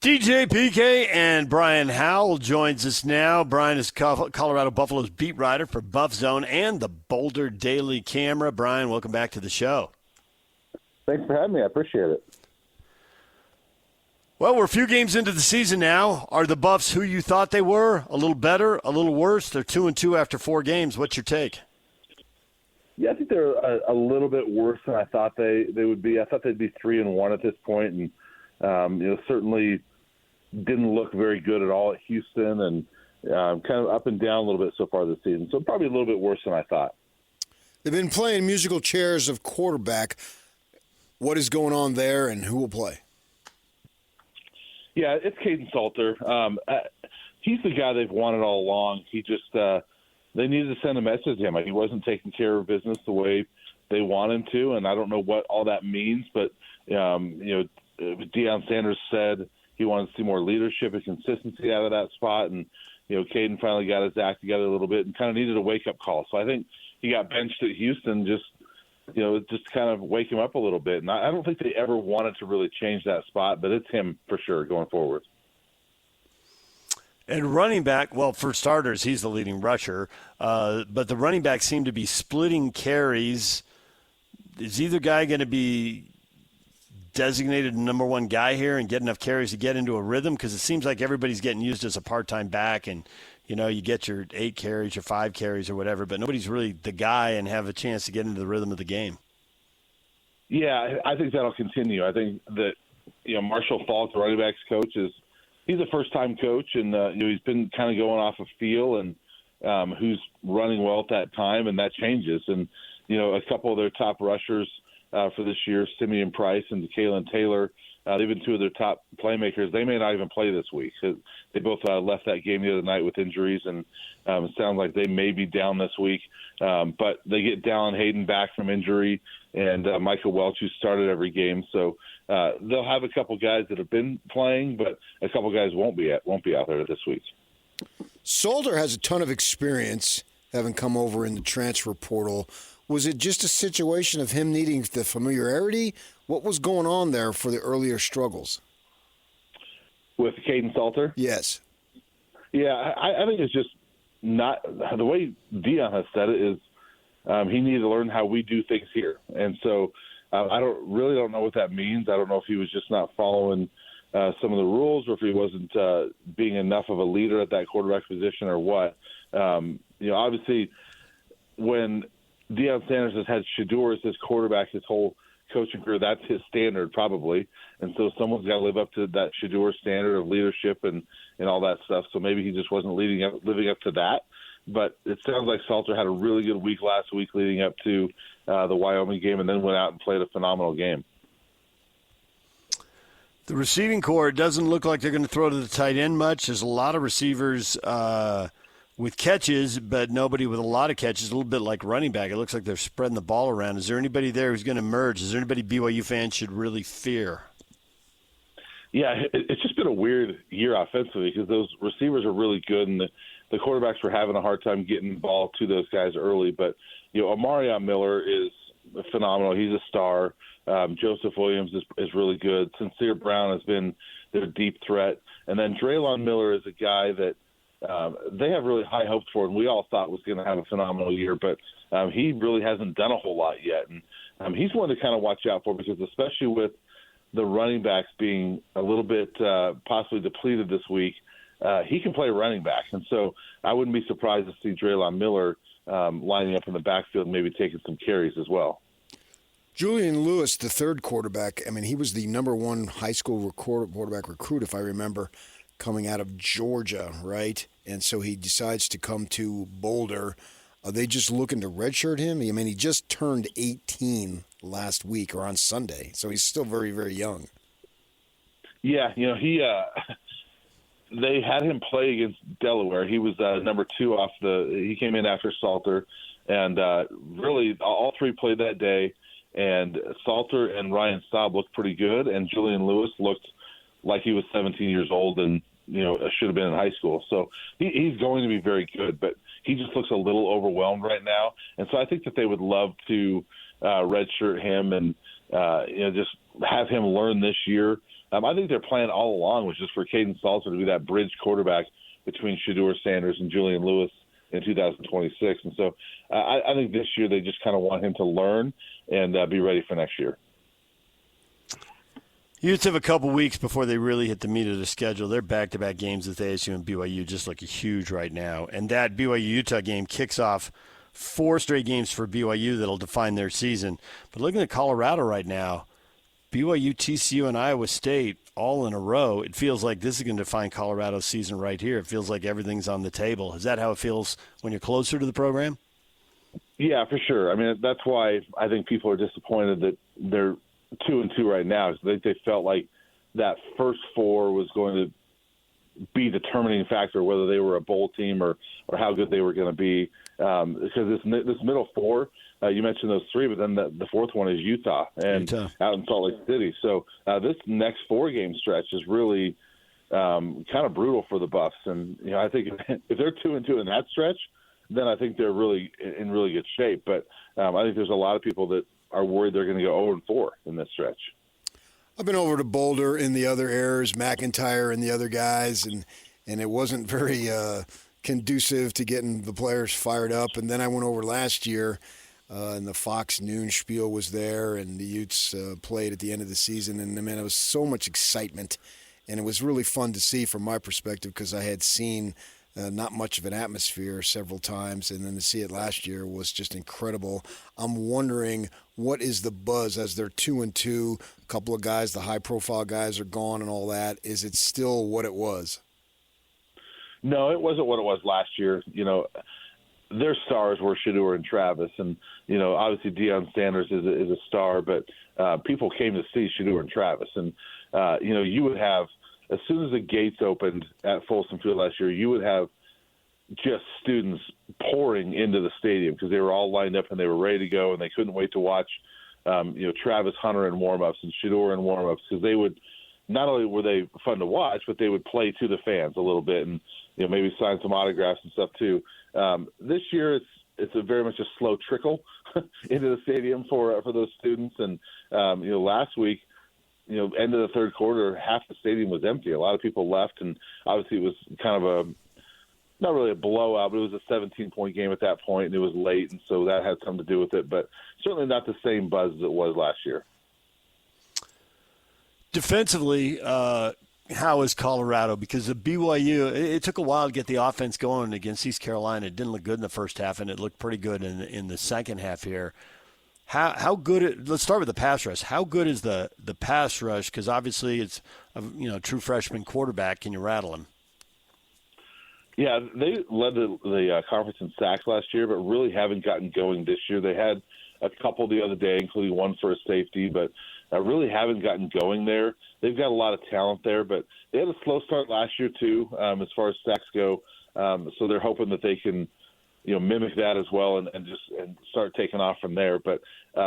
DJ PK and Brian Howell joins us now. Brian is Colorado Buffalo's beat writer for BuffZone and the Boulder Daily Camera. Brian, welcome back to the show. Thanks for having me. I appreciate it. Well, we're a few games into the season now. Are the Buffs who you thought they were? A little better, a little worse? They're 2-2 after 4 games. What's your take? Yeah, I think they're a little bit worse than I thought they would be. I thought they'd be 3-1 at this point, and certainly didn't look very good at all at Houston, and kind of up and down a little bit so far this season. So probably a little bit worse than I thought. They've been playing musical chairs of quarterback. What is going on there, and who will play? Yeah, it's Caden Salter. He's the guy they've wanted all along. He just they needed to send a message to him. He wasn't taking care of business the way they want him to, and I don't know what all that means. But Deion Sanders said he wanted to see more leadership and consistency out of that spot, and Caden finally got his act together a little bit and kind of needed a wake-up call. So I think he got benched at Houston just kind of wake him up a little bit. And I don't think they ever wanted to really change that spot, but it's him for sure going forward. And running back, well, for starters, he's the leading rusher. But the running backs seem to be splitting carries. Is either guy going to be designated number one guy here and get enough carries to get into a rhythm? Because it seems like everybody's getting used as a part-time back, and you get your 8 carries, your 5 carries or whatever, but nobody's really the guy and have a chance to get into the rhythm of the game. Yeah, I think that'll continue. I think that, Marshall Falk, the running backs coach, he's a first-time coach, and he's been kind of going off of feel and who's running well at that time, and that changes. And, a couple of their top rushers for this year, Simeon Price and DeKalen Taylor, they've been 2 of their top playmakers. They may not even play this week. They both left that game the other night with injuries, and it sounds like they may be down this week. But they get Dallin Hayden back from injury, and Michael Welch, who started every game. So they'll have a couple guys that have been playing, but a couple guys won't be out there this week. Salter has a ton of experience, having come over in the transfer portal. Was it just a situation of him needing the familiarity? What was going on there for the earlier struggles? With Caden Salter? Yes. Yeah, I think it's just not – the way Deion has said it is he needed to learn how we do things here. And so I don't know what that means. I don't know if he was just not following some of the rules or if he wasn't being enough of a leader at that quarterback position or what. Obviously when Deion Sanders has had Shedeur as his quarterback his whole coaching career, that's his standard probably. And so someone's got to live up to that Shedeur standard of leadership and all that stuff. So maybe he just wasn't living up to that. But it sounds like Salter had a really good week last week leading up to the Wyoming game, and then went out and played a phenomenal game. The receiving corps doesn't look like they're going to throw to the tight end much. There's a lot of receivers with catches, but nobody with a lot of catches, a little bit like running back. It looks like they're spreading the ball around. Is there anybody there who's going to emerge? Is there anybody BYU fans should really fear? Yeah, it's just been a weird year offensively because those receivers are really good, and the quarterbacks were having a hard time getting the ball to those guys early. But, Amarion Miller is phenomenal. He's a star. Joseph Williams is really good. Sincere Brown has been their deep threat. And then Draylon Miller is a guy that they have really high hopes for, and we all thought was going to have a phenomenal year. But he really hasn't done a whole lot yet. And he's one to kind of watch out for because especially with the running backs being a little bit possibly depleted this week, he can play running back. And so I wouldn't be surprised to see Draylon Miller lining up in the backfield and maybe taking some carries as well. Julian Lewis, the third quarterback, he was the number 1 high school quarterback recruit, if I remember, coming out of Georgia, right? And so he decides to come to Boulder. Are they just looking to redshirt him? He just turned 18 last week or on Sunday, so he's still very, very young. Yeah, they had him play against Delaware. He was number 2 he came in after Salter, and really all 3 played that day. And Salter and Ryan Staub looked pretty good, and Julian Lewis looked like he was 17 years old and should have been in high school. So he's going to be very good, but he just looks a little overwhelmed right now. And so I think that they would love to redshirt him and just have him learn this year I think their plan all along was just for Caden Salter to be that bridge quarterback between Shedeur Sanders and Julian Lewis in 2026. And so I think this year they just kind of want him to learn and be ready for next year. Utes have a couple weeks before they really hit the meat of the schedule. Their back-to-back games with ASU and BYU just look huge right now. And that BYU-Utah game kicks off 4 straight games for BYU that'll define their season. But looking at Colorado right now, BYU, TCU, and Iowa State all in a row, it feels like this is going to define Colorado's season right here. It feels like everything's on the table. Is that how it feels when you're closer to the program? Yeah, for sure. I mean, that's why I think people are disappointed that they're 2-2 right now. They felt like that first 4 was going to be the determining factor whether they were a bowl team or how good they were going to be. Because this middle 4, you mentioned those 3, but then the 4th one is Utah out in Salt Lake City. So this next 4-game stretch is really kind of brutal for the Buffs. And I think if they're 2-2 in that stretch, then I think they're really in really good shape. But I think there's a lot of people that are worried they're going to go 0-4 in this stretch. I've been over to Boulder in the other eras, McIntyre and the other guys, and it wasn't very conducive to getting the players fired up. And then I went over last year, and the Fox Noon spiel was there, and the Utes played at the end of the season. And, man, it was so much excitement, and it was really fun to see from my perspective because I had seen not much of an atmosphere several times, and then to see it last year was just incredible. I'm wondering, what is the buzz as they're 2-2? A couple of guys, the high-profile guys, are gone and all that. Is it still what it was? No, it wasn't what it was last year. Their stars were Shedeur and Travis, and obviously Deion Sanders is a star, but people came to see Shedeur and Travis, and you would have, as soon as the gates opened at Folsom Field last year, you would have just students pouring into the stadium because they were all lined up and they were ready to go, and they couldn't wait to watch Travis Hunter in warm-ups and Shedeur in warm-ups, because they would, not only were they fun to watch, but they would play to the fans a little bit and maybe sign some autographs and stuff too. This year it's a very much a slow trickle into the stadium for those students. And last week, end of the third quarter, half the stadium was empty. A lot of people left, and obviously it was kind of not really a blowout, but it was a 17-point game at that point, and it was late, and so that had something to do with it. But certainly not the same buzz as it was last year. Defensively, how is Colorado? Because the BYU, it took a while to get the offense going against East Carolina. It didn't look good in the first half, and it looked pretty good in the second half here. How good? Let's start with the pass rush. How good is the pass rush? Because obviously it's a true freshman quarterback. Can you rattle him? Yeah, they led the conference in sacks last year, but really haven't gotten going this year. They had a couple the other day, including one for a safety, but really haven't gotten going there. They've got a lot of talent there, but they had a slow start last year too, as far as sacks go. So they're hoping that they can, mimic that as well and start taking off from there. But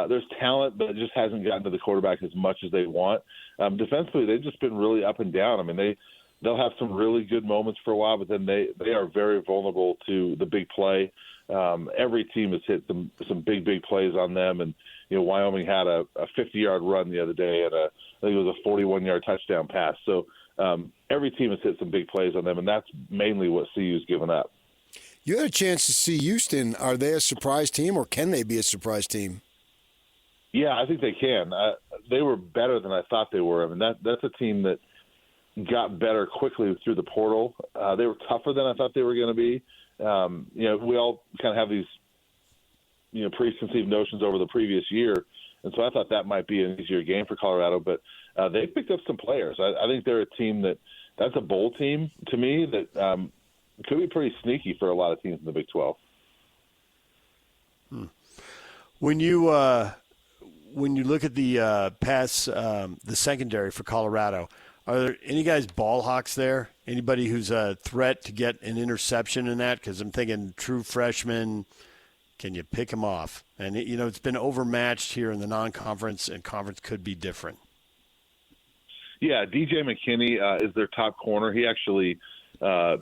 there's talent, but it just hasn't gotten to the quarterback as much as they want. Defensively, they've just been really up and down. I mean, they'll have some really good moments for a while, but then they are very vulnerable to the big play. Every team has hit some big plays on them, and Wyoming had a 50-yard run the other day, and I think it was a 41-yard touchdown pass. So every team has hit some big plays on them, and that's mainly what CU's given up. You had a chance to see Houston. Are they a surprise team, or can they be a surprise team? Yeah, I think they can. They were better than I thought they were. I mean, that's a team that got better quickly through the portal. They were tougher than I thought they were going to be. We all kind of have these, preconceived notions over the previous year, and so I thought that might be an easier game for Colorado. But they picked up some players. I think they're a team that's a bowl team to me that could be pretty sneaky for a lot of teams in the Big 12. When you look at the the secondary for Colorado, are there any guys ball hawks there? Anybody who's a threat to get an interception in that? Because I'm thinking true freshman, can you pick him off? And, it's been overmatched here in the non-conference, and conference could be different. Yeah, DJ McKinney is their top corner. He actually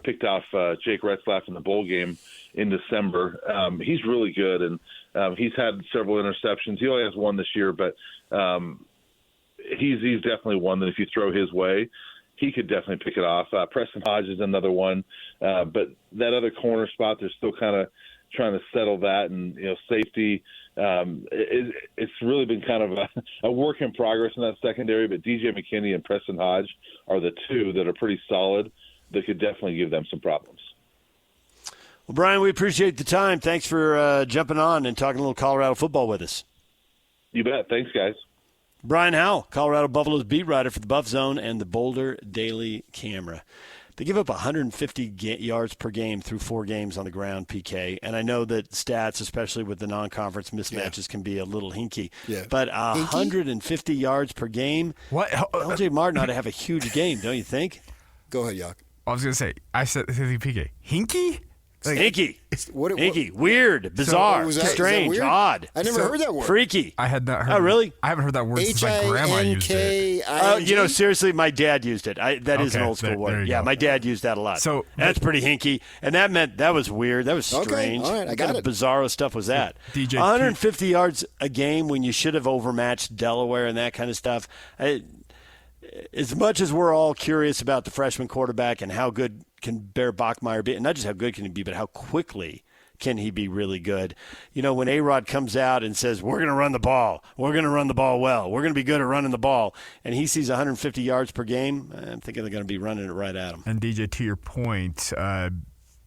picked off Jake Retzlaff in the bowl game in December. He's really good, and he's had several interceptions. He only has one this year, but he's definitely one that if you throw his way, he could definitely pick it off. Preston Hodge is another one, but that other corner spot, they're still kind of trying to settle that, and safety. It's really been kind of a work in progress in that secondary. But DJ McKinney and Preston Hodge are the two that are pretty solid that could definitely give them some problems. Well, Brian, we appreciate the time. Thanks for jumping on and talking a little Colorado football with us. You bet. Thanks, guys. Brian Howell, Colorado Buffaloes beat writer for the BuffZone and the Boulder Daily Camera. They give up 150 yards per game through 4 games on the ground, PK. And I know that stats, especially with the non-conference mismatches, can be a little hinky. Yeah. But 150 yards per game, What? LJ Martin ought to have a huge game, don't you think? Go ahead, Yak. I was going to say, I said PK. Hinky? Hinky. What? Hinky. Weird. Bizarre. was that- is that strange. weird? Odd. I never heard that word. Freaky. I had not heard. Oh, really? I haven't heard that word since my grandma used it. Hinky. Seriously, my dad used it. That is an Okay, old school there word. you Yeah, go. my dad used that a lot. So- that's pretty hinky. And that was weird. That was Okay, strange. all right, I What got kind it. of bizarro stuff was that? DJ 150 yards a game when you should have overmatched Delaware and that kind of stuff. As much as we're all curious about the freshman quarterback and how good can Bear Bachmeier be, and not just how good can he be, but how quickly can he be really good? When A-Rod comes out and says, we're going to run the ball, we're going to run the ball well, we're going to be good at running the ball, and he sees 150 yards per game, I'm thinking they're going to be running it right at him. And DJ, to your point,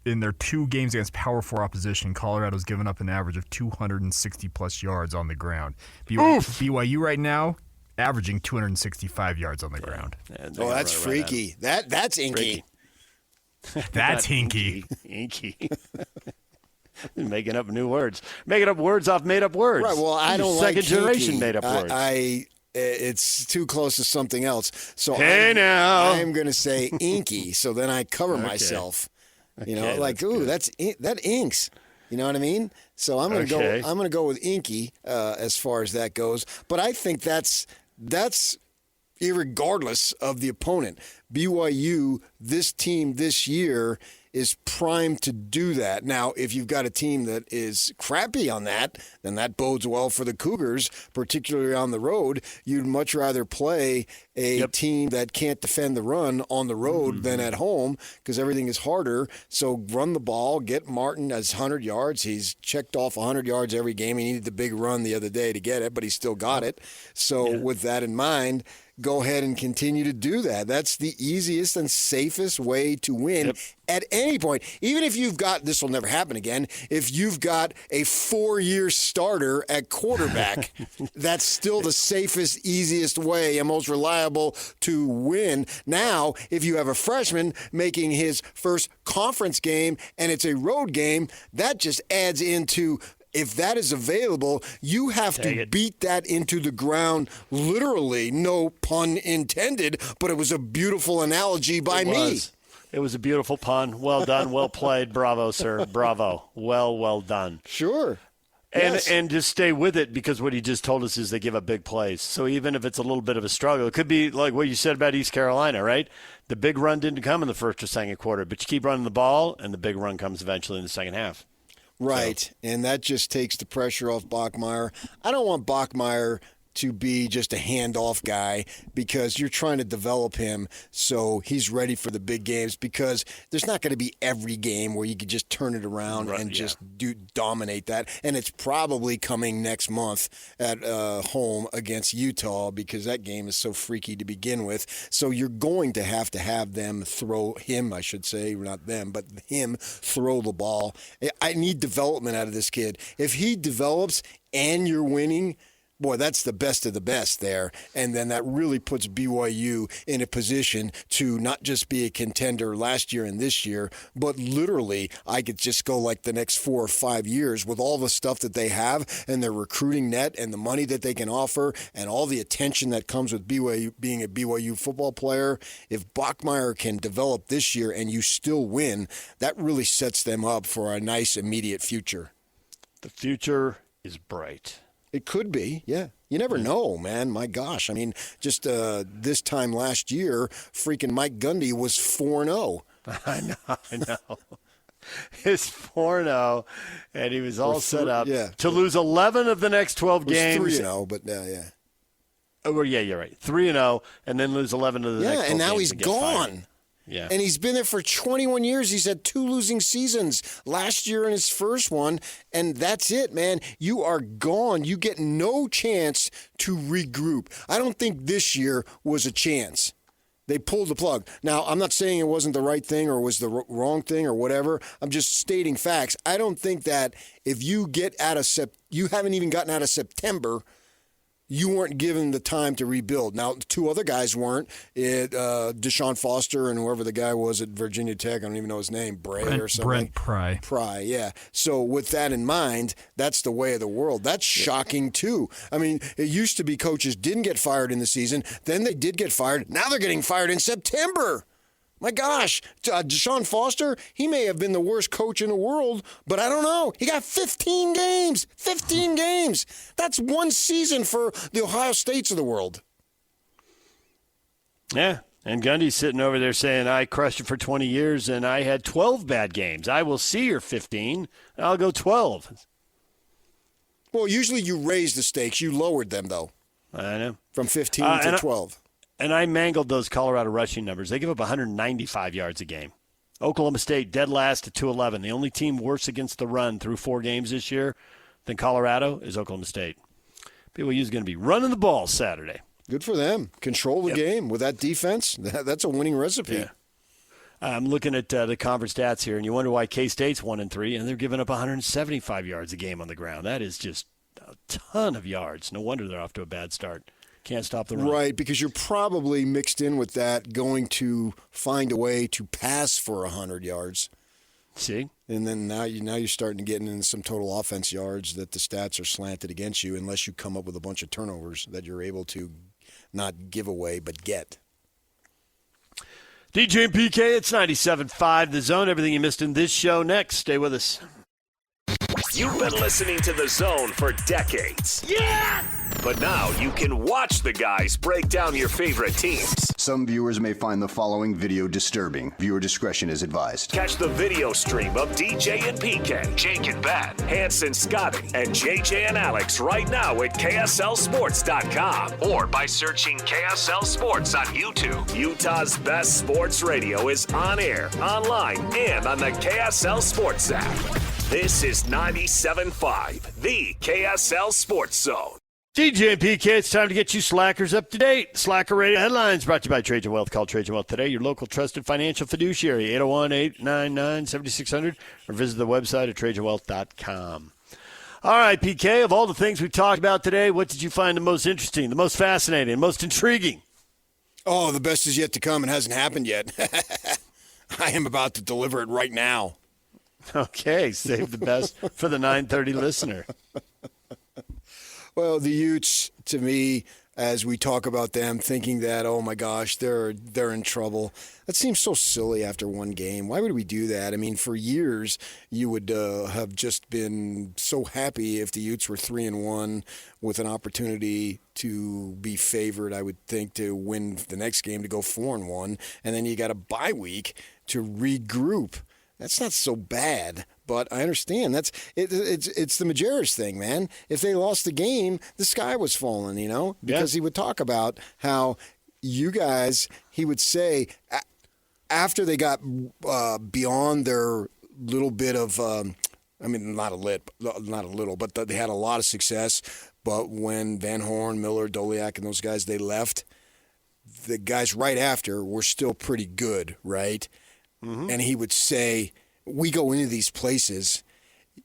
in their 2 games against Power 4 opposition, Colorado's given up an average of 260-plus yards on the ground. BYU right now, averaging 265 yards on the ground. And Oh, that's freaky. That's inky. That's hinky. Inky. Making up new words. Making up words off made-up words. Right. Well, I don't like second-generation hinky. made-up words. It's too close to something else. So Hey, now. I'm going to say inky. So then I cover myself. Okay, that inks. You know what I mean? So I'm going to Okay. go. I'm going to go with inky as far as that goes. But I think that's irregardless of the opponent. BYU, this team this year, is primed to do that. Now, if you've got a team that is crappy on that, then that bodes well for the Cougars, particularly on the road. You'd much rather play a team that can't defend the run on the road than at home because everything is harder. So run the ball, get Martin as 100 yards. He's checked off 100 yards every game. He needed the big run the other day to get it, but he still got it. So with that in mind, go ahead and continue to do that. That's the easiest and safest way to win at any point. Even if you've got, this will never happen again, if you've got a 4-year starter at quarterback, that's still the safest, easiest way and most reliable to win. Now, if you have a freshman making his first conference game and it's a road game, that just adds into, if that is available, you have to beat that into the ground literally, no pun intended, but it was a beautiful analogy by me. It was a beautiful pun. Well done. Well played. Bravo, sir. Bravo. Well done. Sure. And just stay with it because what he just told us is they give up big plays. So even if it's a little bit of a struggle, it could be like what you said about East Carolina, right? The big run didn't come in the first or second quarter, but you keep running the ball, and the big run comes eventually in the second half. Right, and that just takes the pressure off Bachmeier. I don't want Bachmeier to be just a handoff guy because you're trying to develop him so he's ready for the big games, because there's not going to be every game where you could just turn it around and just dominate that. And it's probably coming next month at home against Utah because that game is so freaky to begin with. So you're going to have them throw him, I should say, not them, but him throw the ball. I need development out of this kid. If he develops and you're winning, boy, that's the best of the best there. And then that really puts BYU in a position to not just be a contender last year and this year, but literally I could just go like the next 4 or 5 years with all the stuff that they have and their recruiting net and the money that they can offer and all the attention that comes with BYU being a BYU football player. If Bachmeier can develop this year and you still win, that really sets them up for a nice immediate future. The future is bright. It could be, yeah. You never know, man. My gosh. I mean, just this time last year, freaking Mike Gundy was 4-0. I know. It's 4-0, and he was all set up to lose 11 of the next 12 games. It was 3-0, but yeah. Oh, yeah, you're right. 3-0, and then lose 11 to the next. Yeah, and now he's and get fired. gone. Yeah. And he's been there for 21 years. He's had 2 losing seasons. Last year in his first one, and that's it, man. You are gone. You get no chance to regroup. I don't think this year was a chance. They pulled the plug. Now, I'm not saying it wasn't the right thing or was the wrong thing or whatever. I'm just stating facts. I don't think that if you get out of you haven't even gotten out of September, you weren't given the time to rebuild. Now, 2 other guys weren't. Deshaun Foster and whoever the guy was at Virginia Tech, I don't even know his name, or something. Brent Pry. Pry, yeah. So with that in mind, that's the way of the world. That's shocking, too. I mean, it used to be coaches didn't get fired in the season. Then they did get fired. Now they're getting fired in September. My gosh, Deshaun Foster, he may have been the worst coach in the world, but I don't know. He got 15 games. 15 games. That's one season for the Ohio States of the world. Yeah, and Gundy's sitting over there saying, I crushed it for 20 years, and I had 12 bad games. I will see your 15, and I'll go 12. Well, usually you raise the stakes. You lowered them, though, I know. from 15 to 12. And I mangled those Colorado rushing numbers. They give up 195 yards a game. Oklahoma State dead last at 211. The only team worse against the run through 4 games this year than Colorado is Oklahoma State. BYU is going to be running the ball Saturday. Good for them. Control the game with that defense. That's a winning recipe. Yeah. I'm looking at the conference stats here, and you wonder why K-State's 1-3, and they're giving up 175 yards a game on the ground. That is just a ton of yards. No wonder they're off to a bad start. Can't stop the run. Right, because you're probably mixed in with that going to find a way to pass for 100 yards. See? And then now you're starting to get into some total offense yards that the stats are slanted against you unless you come up with a bunch of turnovers that you're able to not give away but get. DJ and PK, it's 97.5 The Zone. Everything you missed in this show next. Stay with us. You've been listening to The Zone for decades. Yes! But now you can watch the guys break down your favorite teams. Some viewers may find the following video disturbing. Viewer discretion is advised. Catch the video stream of DJ and PK, Jake and Ben, Hanson Scotty, and JJ and Alex right now at KSLSports.com or by searching KSL Sports on YouTube. Utah's best sports radio is on air, online, and on the KSL Sports app. This is 97.5, the KSL Sports Zone. DJ and PK, it's time to get you slackers up to date. Slacker Radio headlines brought to you by Trajan Wealth. Call Trajan Wealth today, your local trusted financial fiduciary, 801-899-7600, or visit the website at TrajanWealth.com. All right, PK, of all the things we talked about today, what did you find the most interesting, the most fascinating, most intriguing? Oh, the best is yet to come and hasn't happened yet. I am about to deliver it right now. Okay, save the best for the 9:30 listener. Well, the Utes, to me, as we talk about them, thinking that, oh my gosh, they're in trouble. That seems so silly after one game. Why would we do that? I mean, for years, you would have just been so happy if the Utes were 3-1 with an opportunity to be favored, I would think, to win the next game, to go 4-1, and then you got a bye week to regroup. That's not so bad, but I understand. It's the Majerus thing, man. If they lost the game, the sky was falling, because he would talk about how you guys, he would say, after they got beyond their little bit of, not a little, but they had a lot of success. But when Van Horn, Miller, Doliak, and those guys, they left, the guys right after were still pretty good, right? Mm-hmm. And he would say, we go into these places,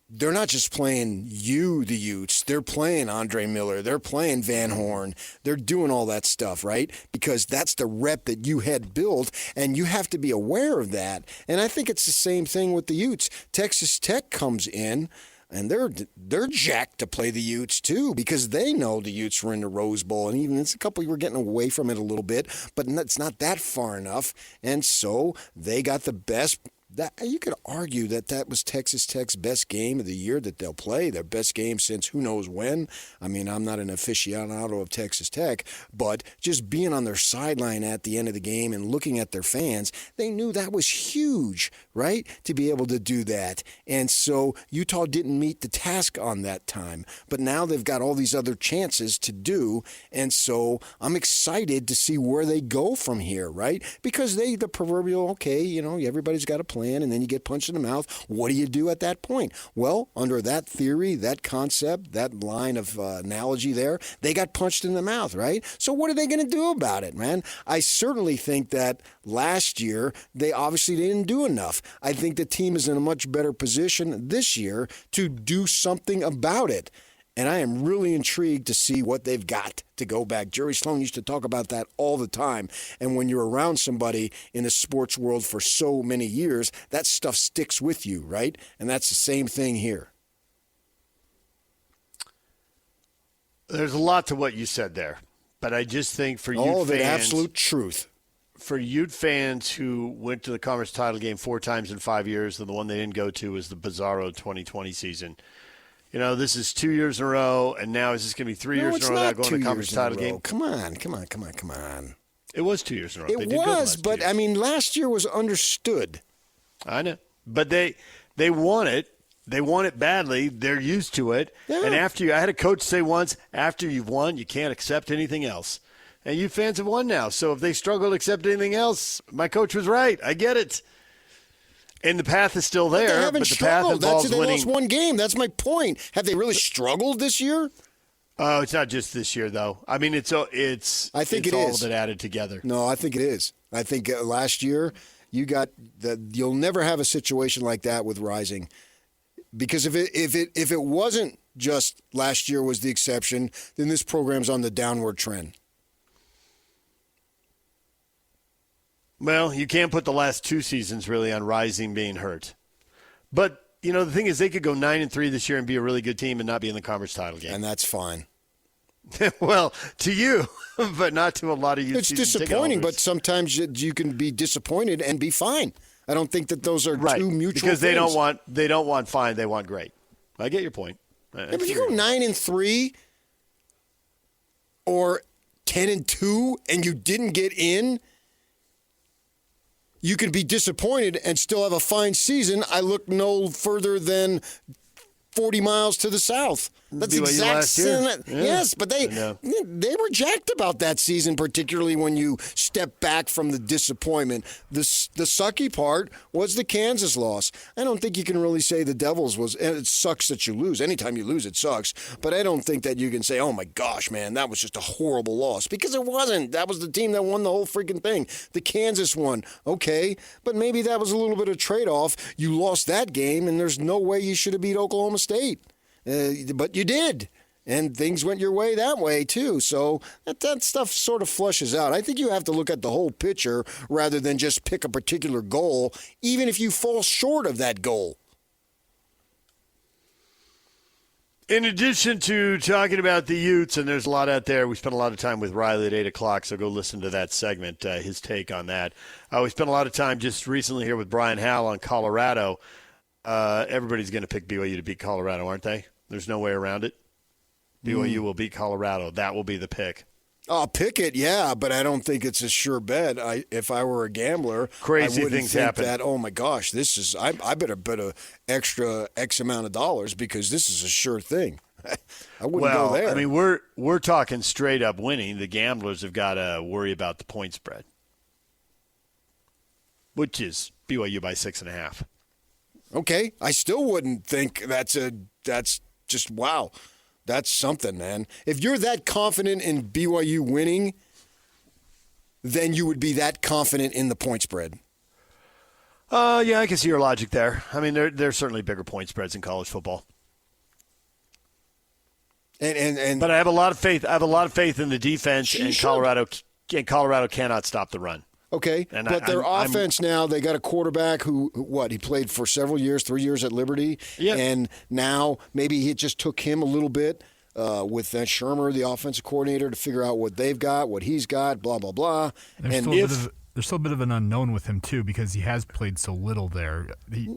they're not just playing the Utes. They're playing Andre Miller. They're playing Van Horn. They're doing all that stuff, right? Because that's the rep that you had built, and you have to be aware of that. And I think it's the same thing with the Utes. Texas Tech comes in, and they're jacked to play the Utes too, because they know the Utes were in the Rose Bowl, and even it's a couple were getting away from it a little bit, but it's not that far enough, and so they got the best that you could argue that was Texas Tech's best game of the year that they'll play, their best game since who knows when. I mean, I'm not an aficionado of Texas Tech, but just being on their sideline at the end of the game and looking at their fans, they knew that was huge, right, to be able to do that. And so Utah didn't meet the task on that time, but now they've got all these other chances to do, and so I'm excited to see where they go from here, right? Because the proverbial, okay, everybody's got a plan, and then you get punched in the mouth. What do you do at that point? Well, under that theory, that concept, that line of analogy there, they got punched in the mouth, right? So what are they going to do about it, man? I certainly think that last year, they obviously didn't do enough. I think the team is in a much better position this year to do something about it. And I am really intrigued to see what they've got to go back. Jerry Sloan used to talk about that all the time. And when you're around somebody in the sports world for so many years, that stuff sticks with you, right? And that's the same thing here. There's a lot to what you said there. But I just think for Ute all of fans, it, absolute truth. For Ute fans who went to the conference title game 4 times in 5 years, and the one they didn't go to was the bizarro 2020 season. This is 2 years in a row, and now is this going to be 3 years in a row without going to the conference title game? Come on. It was 2 years in a row. It was, but, last year was understood. I know. But they want it. They want it badly. They're used to it. Yeah. And I had a coach say once, after you've won, you can't accept anything else. And you fans have won now. So if they struggle to accept anything else, my coach was right. I get it. And the path is still there. But they haven't but the struggled. path involves They winning. lost one game. That's my point. Have they really struggled this year? Oh, it's not just this year, though. I mean, it's. I think it's all of it added together. No, I think it is. I think last year you'll never have a situation like that with Rising, because if it wasn't just last year was the exception, then this program's on the downward trend. Well, you can't put the last 2 seasons really on Rising being hurt. But, the thing is they could go 9-3 this year and be a really good team and not be in the conference title game. And that's fine. Well, to you, but not to a lot of you. It's disappointing, but sometimes you can be disappointed and be fine. I don't think that those are two mutual because they things. they don't want fine, they want great. I get your point. If you go 9-3 or 10-2 and you didn't get in, you can be disappointed and still have a fine season. I look no further than 40 miles to the south. That's BYU exact last year. same. Yes, but they were jacked about that season, particularly when you step back from the disappointment. The sucky part was the Kansas loss. I don't think you can really say the Devils was, and it sucks that you lose. Anytime you lose, it sucks. But I don't think that you can say, oh my gosh, man, that was just a horrible loss. Because it wasn't. That was the team that won the whole freaking thing. The Kansas won. Okay, but maybe that was a little bit of trade-off. You lost that game, and there's no way you should have beat Oklahoma State. But you did, and things went your way that way too. So that stuff sort of flushes out. I think you have to look at the whole picture rather than just pick a particular goal, even if you fall short of that goal. In addition to talking about the Utes, and there's a lot out there, we spent a lot of time with Riley at 8 o'clock, so go listen to that segment, his take on that. We spent a lot of time just recently here with Brian Howell on Colorado. Everybody's going to pick BYU to beat Colorado, aren't they? There's no way around it. BYU will beat Colorado. That will be the pick. I'll pick it, yeah, but I don't think it's a sure bet. If I were a gambler, crazy I wouldn't things think happen. That, oh my gosh, this is I better bet a extra X amount of dollars because this is a sure thing. I wouldn't go there. I mean, we're talking straight up winning. The gamblers have got to worry about the point spread, which is BYU by 6.5. Okay, I still wouldn't think that's just wow. That's something, man. If you're that confident in BYU winning, then you would be that confident in the point spread. Yeah, I can see your logic there. I mean, there's certainly bigger point spreads in college football. But I have a lot of faith. I have a lot of faith in the defense, and Colorado cannot stop the run. Okay, but their offense now, they got a quarterback who he played for several years, 3 years at Liberty, and now maybe it just took him a little bit with that Shermer, the offensive coordinator, to figure out what they've got, what he's got, blah, blah, blah. There's still There's still a bit of an unknown with him, too, because he has played so little there.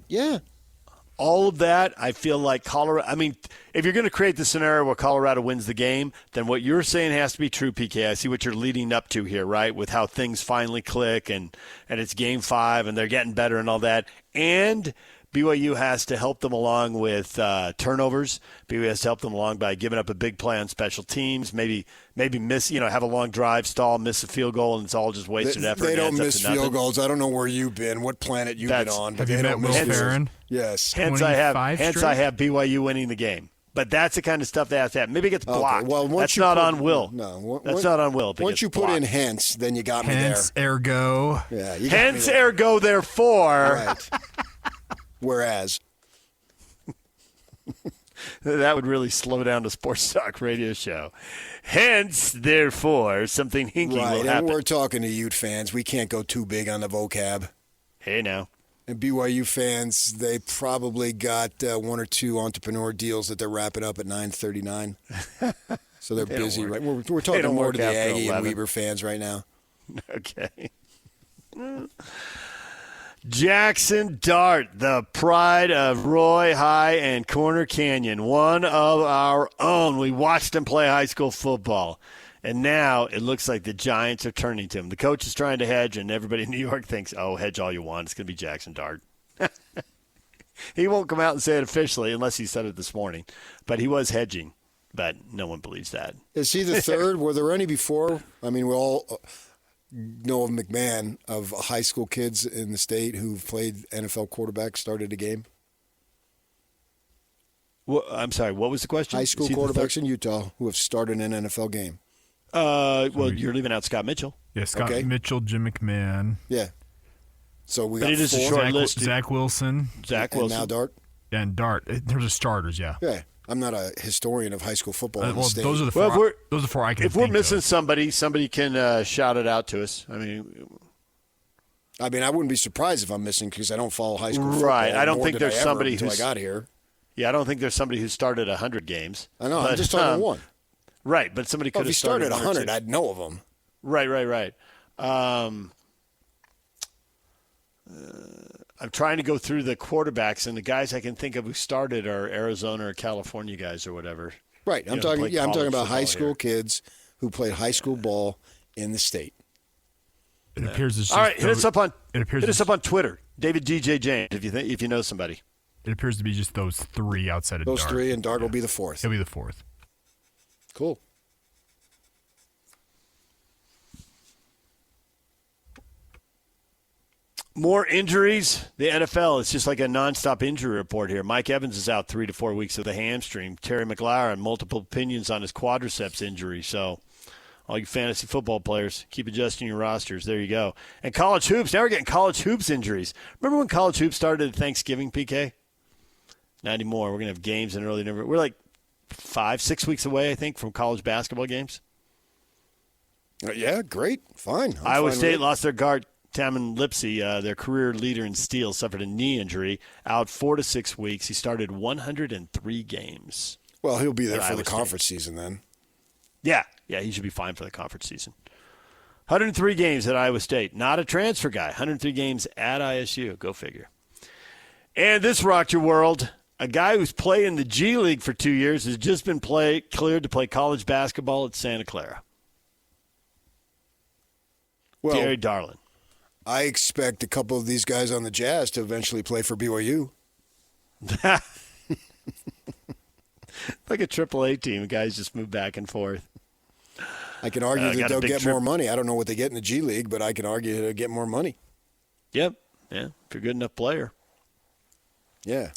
Yeah. All of that, I feel like Colorado – I mean, if you're going to create the scenario where Colorado wins the game, then what you're saying has to be true, PK. I see what you're leading up to here, right, with how things finally click and it's Game 5 and they're getting better and all that. And BYU has to help them along with turnovers. BYU has to help them along by giving up a big play on special teams, maybe miss, have a long drive, stall, miss a field goal, and it's all just wasted effort. They don't and miss field goals. I don't know where you've been, what planet you've been on, but Have you met Will Farron? Yes. Hence I have BYU winning the game. But that's the kind of stuff that has to happen. Maybe it gets blocked. Okay. Well, that's not on Will. No, that's not on Will. Once you put in hence, then you got me there. Hence, ergo. Yeah, you got hence, me there. ergo, therefore. Right. Whereas. That would really slow down the sports talk radio show. Hence, therefore, something hinky will happen. And we're talking to Ute fans. We can't go too big on the vocab. Hey, now. And BYU fans, they probably got one or two entrepreneur deals that they're wrapping up at 9:39. So they're busy, right? We're talking more to the Aggie and Weber fans right now. Okay. Jackson Dart, the pride of Roy High and Corner Canyon, one of our own. We watched him play high school football, and now it looks like the Giants are turning to him. The coach is trying to hedge, and everybody in New York thinks, oh, hedge all you want. It's going to be Jackson Dart. He won't come out and say it officially unless he said it this morning, but he was hedging, but no one believes that. Is he the third? Were there any before? I mean, we all know of McMahon, of high school kids in the state who've played NFL quarterback, started a game. Well, I'm sorry, what was the question? High school quarterbacks in Utah who have started an NFL game. Well, you're leaving out Scott Mitchell. Yeah, Scott Mitchell, Jim McMahon. Yeah. So we got it is a short list. Zach Wilson. And now Dart. And Dart. In terms of starters, yeah. Yeah. I'm not a historian of high school football in the state. Those are the four I can think of. If we're missing somebody can shout it out to us. I mean, I wouldn't be surprised if I'm missing because I don't follow high school football. Right. I don't think there's somebody until who's I got here. Yeah, I don't think there's somebody who started 100 games. I know. I'm just talking one. Right, but somebody could have started 100. I'd know of them. Right. I'm trying to go through the quarterbacks, and the guys I can think of who started are Arizona or California guys or whatever. Right. I'm talking about high school kids who played high school ball in the state. It appears as all right. Hit us up on Twitter, David DJ James, if you know somebody. It appears to be just those three outside of Dart. Those three, and Dart will be the fourth. He'll be the fourth. Cool. More injuries. The NFL, it's just like a nonstop injury report here. Mike Evans is out 3 to 4 weeks with a hamstring. Terry McLaurin, multiple opinions on his quadriceps injury. So all you fantasy football players, keep adjusting your rosters. There you go. And college hoops. Now we're getting college hoops injuries. Remember when college hoops started at Thanksgiving, PK? Not anymore. We're going to have games in early November. We're like 5-6 weeks away, I think, from college basketball games. Yeah, great. Fine. Iowa State lost their guard. Tamin Lipsey, their career leader in steals, suffered a knee injury, out 4 to 6 weeks. He started 103 games. Well, he'll be there for the conference season then. Yeah, he should be fine for the conference season. 103 games at Iowa State. Not a transfer guy. 103 games at ISU. Go figure. And this rocked your world. A guy who's played in the G League for 2 years has just been cleared to play college basketball at Santa Clara. Well, Gary Darlin. I expect a couple of these guys on the Jazz to eventually play for BYU. Like a AAA team. Guys just move back and forth. I can argue that they'll get more money. I don't know what they get in the G League, but I can argue they'll get more money. Yep. Yeah, if you're a good enough player. Yeah.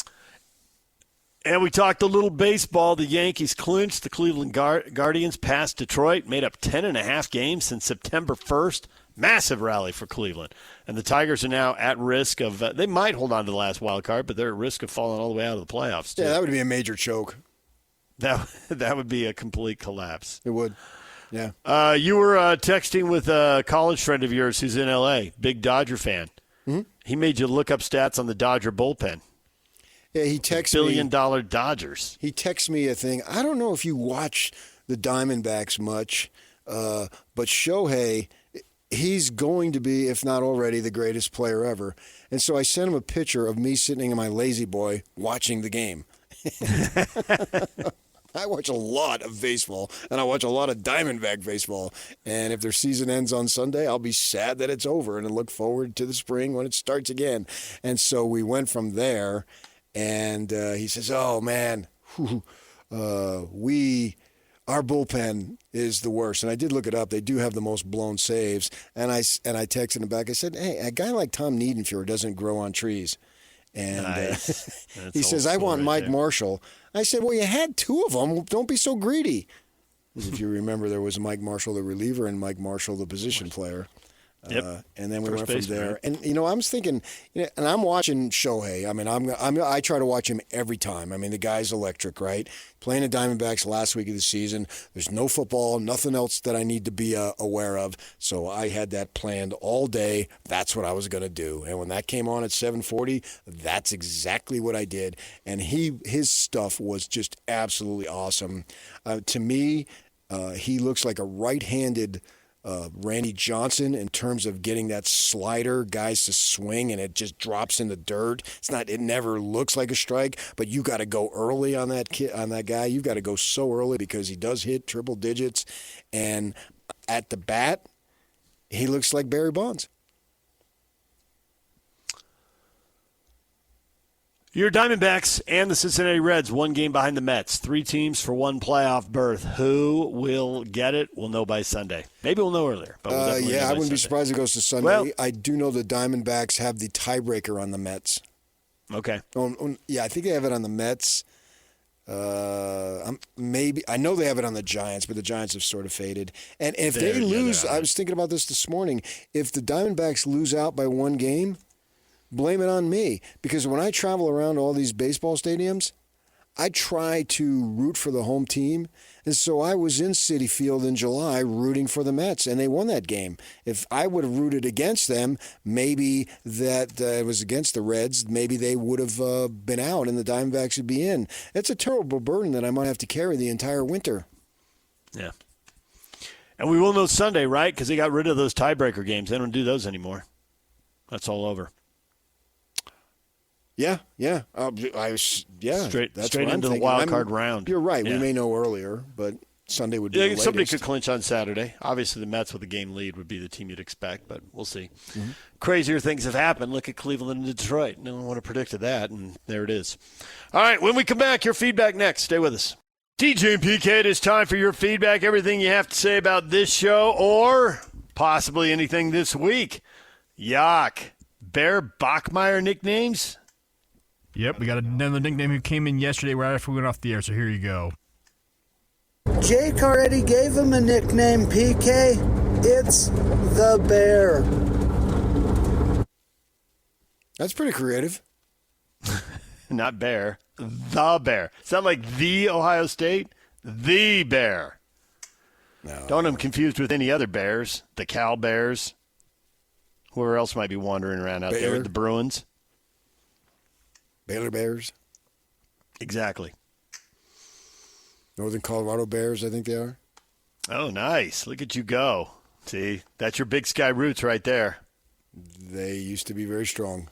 And we talked a little baseball. The Yankees clinched. The Cleveland Guardians passed Detroit, made up 10.5 games since September 1st. Massive rally for Cleveland. And the Tigers are now at risk of they might hold on to the last wild card, but they're at risk of falling all the way out of the playoffs, too. Yeah, that would be a major choke. That would be a complete collapse. It would. Yeah. You were texting with a college friend of yours who's in L.A., big Dodger fan. Mm-hmm. He made you look up stats on the Dodger bullpen. Yeah, he texted $1 billion Dodgers. He texted me a thing. I don't know if you watch the Diamondbacks much, but Shohei he's going to be, if not already, the greatest player ever. And so I sent him a picture of me sitting in my lazy boy watching the game. I watch a lot of baseball, and I watch a lot of Diamondback baseball. And if their season ends on Sunday, I'll be sad that it's over and I look forward to the spring when it starts again. And so we went from there, and he says, oh, man, our bullpen is the worst. And I did look it up. They do have the most blown saves. And I texted him back. I said, hey, a guy like Tom Niedenfuhr doesn't grow on trees. And Nice. he says, I want Mike Marshall. I said, well, you had two of them. Don't be so greedy. As if you remember, there was Mike Marshall, the reliever, and Mike Marshall, the position player. Yep. And then we First went from there. baseman. And, I was thinking, and I'm watching Shohei. I mean, I try to watch him every time. I mean, the guy's electric, right? Playing the Diamondbacks last week of the season. There's no football, nothing else that I need to be aware of. So I had that planned all day. That's what I was going to do. And when that came on at 7:40, that's exactly what I did. And his stuff was just absolutely awesome. To me, he looks like a right-handed Randy Johnson in terms of getting that slider, guys to swing, and it just drops in the dirt. It never looks like a strike, but you got to go early on that guy. You've got to go so early because he does hit triple digits, and at the bat, he looks like Barry Bonds. Your Diamondbacks and the Cincinnati Reds, one game behind the Mets. 3 teams for one playoff berth. Who will get it? We'll know by Sunday. Maybe we'll know earlier. But we'll definitely know I by wouldn't be Sunday. surprised if it goes to Sunday. Well, I do know the Diamondbacks have the tiebreaker on the Mets. Okay. Yeah, I think they have it on the Mets. Maybe I know they have it on the Giants, but the Giants have sort of faded. And if they lose, I was thinking about this morning. If the Diamondbacks lose out by one game, blame it on me, because when I travel around all these baseball stadiums, I try to root for the home team. And so I was in Citi Field in July rooting for the Mets, and they won that game. If I would have rooted against them, maybe that it was against the Reds, maybe they would have been out and the Diamondbacks would be in. It's a terrible burden that I might have to carry the entire winter. Yeah. And we will know Sunday, right? Because they got rid of those tiebreaker games. They don't do those anymore. That's all over. Yeah. Straight that's into what I'm the thinking. wild card round. You're right. Yeah. We may know earlier, but Sunday would be the latest. Somebody could clinch on Saturday. Obviously, the Mets with a game lead would be the team you'd expect, but we'll see. Mm-hmm. Crazier things have happened. Look at Cleveland and Detroit. No one would have predicted that, and there it is. All right, when we come back, your feedback next. Stay with us. DJ and PK, it is time for your feedback. Everything you have to say about this show or possibly anything this week. Yuck. Bear Bachmeier nicknames? Yep, we got another nickname who came in yesterday right after we went off the air, so here you go. Jake already gave him a nickname, PK. It's the Bear. That's pretty creative. Not Bear. The Bear. Sound like the Ohio State? The Bear. No. Don't have them confused with any other Bears. The Cal Bears. Whoever else might be wandering around out there. The Bruins. Baylor Bears. Exactly. Northern Colorado Bears, I think they are. Oh, nice. Look at you go. See, that's your Big Sky roots right there. They used to be very strong.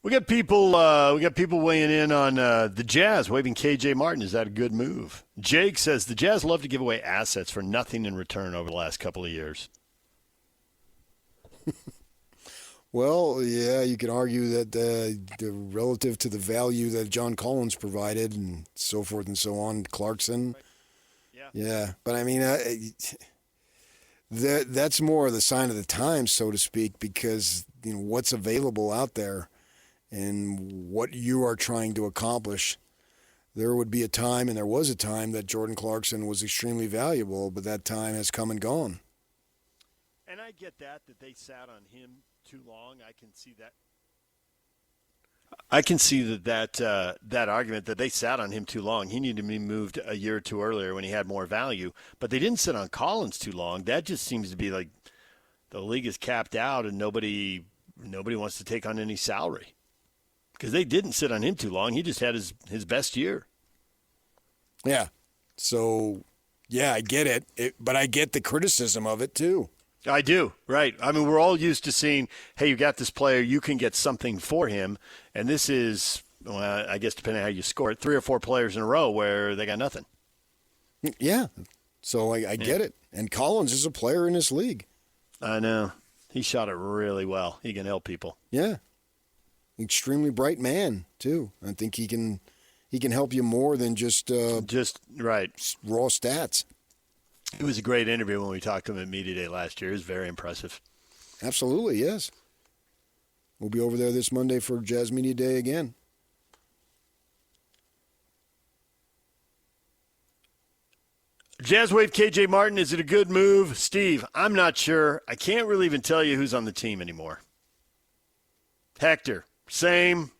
We got people weighing in on the Jazz waving KJ Martin. Is that a good move? Jake says the Jazz love to give away assets for nothing in return over the last couple of years. Well, yeah, you can argue that relative to the value that John Collins provided and so forth and so on, Clarkson. Yeah. But I mean, that's more the sign of the times, so to speak, because what's available out there and what you are trying to accomplish. There would be a time, and there was a time, that Jordan Clarkson was extremely valuable, but that time has come and gone. And I get that they sat on him too long. I can see that. I can see that argument that they sat on him too long. He needed to be moved a year or two earlier when he had more value. But they didn't sit on Collins too long. That just seems to be like the league is capped out and nobody wants to take on any salary. Because they didn't sit on him too long. He just had his best year. Yeah. So Yeah, I get it, but I get the criticism of it too. I do, right. I mean, we're all used to seeing, hey, you got this player, you can get something for him. And this is, well, I guess depending on how you score it, 3 or 4 players in a row where they got nothing. Yeah, so I get it. And Collins is a player in this league. I know. He shot it really well. He can help people. Yeah. Extremely bright man, too. I think he can help you more than just right. raw stats. It was a great interview when we talked to him at Media Day last year. It was very impressive. Absolutely, yes. We'll be over there this Monday for Jazz Media Day again. Jazz Wave KJ Martin, is it a good move? Steve, I'm not sure. I can't really even tell you who's on the team anymore. Hector, same.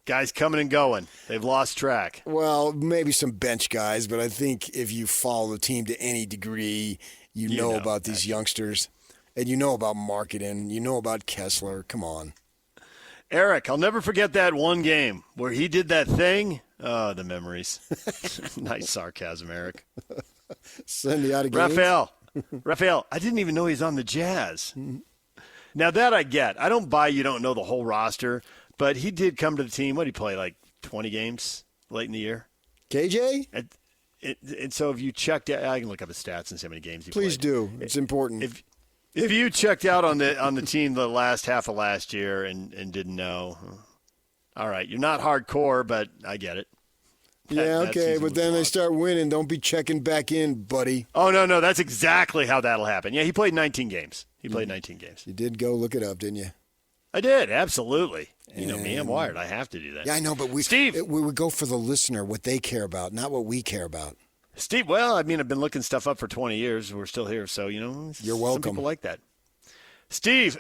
Guys coming and going. They've lost track. Well, maybe some bench guys, but I think if you follow the team to any degree, you know about these youngsters. And you know about marketing. You know about Kessler. Come on. Eric, I'll never forget that one game where he did that thing. Oh, the memories. Nice sarcasm, Eric. Send you out of games. Raphael, I didn't even know he's on the Jazz. Now that I get. I don't buy you don't know the whole roster. But he did come to the team. What did he play, like 20 games late in the year? KJ? And so if you checked out, I can look up his stats and see how many games he played. Please do. It's important. If you checked out on the team the last half of last year and didn't know, all right, you're not hardcore, but I get it. Okay, but then they start winning. Don't be checking back in, buddy. Oh, no, that's exactly how that'll happen. Yeah, he played 19 games. You did go look it up, didn't you? I did, absolutely. You know me, I'm wired. I have to do that. Yeah, I know, but Steve, we would go for the listener, what they care about, not what we care about. Steve, well, I mean, I've been looking stuff up for 20 years. We're still here, so, you're welcome. Some people like that. Steve,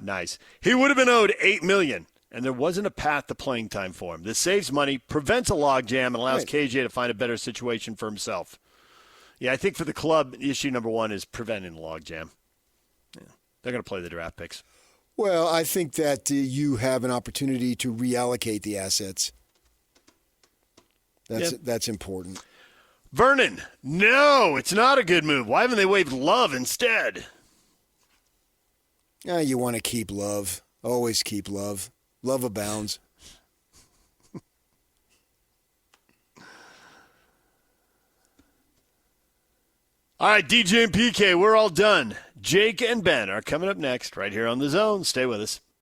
nice. He would have been owed $8 million, and there wasn't a path to playing time for him. This saves money, prevents a logjam, and allows KJ to find a better situation for himself. Yeah, I think for the club, issue number one is preventing the logjam. Yeah, they're going to play the draft picks. Well, I think that you have an opportunity to reallocate the assets. That's important. Vernon, no, it's not a good move. Why haven't they waived Love instead? You want to keep Love. Always keep Love. Love abounds. All right, DJ and PK, we're all done. Jake and Ben are coming up next right here on The Zone. Stay with us.